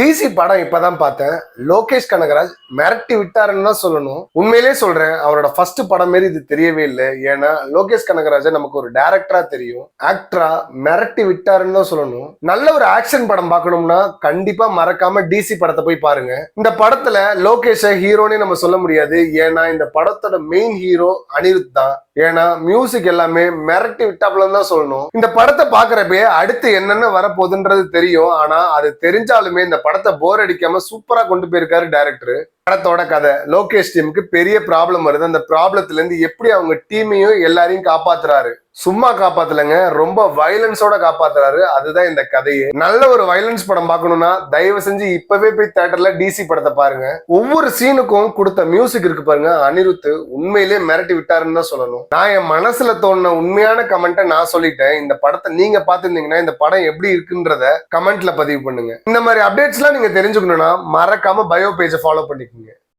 DC படம் இப்பதான் பார்த்தேன். லோகேஷ் கனகராஜ் மிரட்டி விட்டாருன்னு தான் சொல்லணும். உண்மையிலே சொல்றேன், அவரோட ஃபர்ஸ்ட் படம் மாரி இது தெரியவே இல்லை. ஏன்னா லோகேஷ் கனகராஜ நமக்கு ஒரு டைரக்டரா தெரியும், ஆக்டரா மிரட்டி விட்டாருன்னு தான் சொல்லணும். நல்ல ஒரு ஆக்ஷன் படம் பார்க்கணும்னா கண்டிப்பா மறக்காம டிசி படத்தை போய் பாருங்க. இந்த படத்துல லோகேஷ ஹீரோனே நம்ம சொல்ல முடியாது. ஏன்னா இந்த படத்தோட மெயின் ஹீரோ அனிருத் தான். ஏன்னா மியூசிக் எல்லாமே மிரட்டி விட்டாப்லன்னு தான் சொல்லணும். இந்த படத்தை பாக்குறப்பே அடுத்து என்னென்ன வரப்போகுதுன்றது தெரியும். ஆனா அது தெரிஞ்சாலுமே இந்த படத்தை போர் அடிக்காம சூப்பரா கொண்டு போயிருக்காரு டைரக்டர். படத்தோட கதை, லோகேஷ் டீமுக்கு பெரிய ப்ராப்ளம் வருது. அந்த ப்ராப்ளத்துல இருந்து எப்படி அவங்க டீமையும் எல்லாரையும் காப்பாத்துறாரு. சும்மா காப்பாத்தலங்க, ரொம்ப வயலன்ஸோட காப்பாத்துறாரு. அதுதான் இந்த கதையே. நல்ல ஒரு வயலன்ஸ் படம் பார்க்கணும்னா தயவு செஞ்சு இப்பவே போய் தியேட்டர்ல டிசி படத்தை பாருங்க. ஒவ்வொரு சீனுக்கும் கொடுத்த மியூசிக் இருக்கு பாருங்க, அனிருத் உண்மையிலே மிரட்டி விட்டாருன்னு தான் சொல்லணும். நான் என் மனசுல தோணுன உண்மையான கமெண்ட்டை நான் சொல்லிட்டேன். இந்த படத்தை நீங்க பாத்துருந்தீங்கன்னா இந்த படம் எப்படி இருக்குன்றத கமெண்ட்ல பதிவு பண்ணுங்க. இந்த மாதிரி அப்டேட்ஸ் எல்லாம் நீங்க தெரிஞ்சுக்கணும்னா மறக்காம பயோ பேஜை ஃபாலோ பண்ணிக்கோங்க.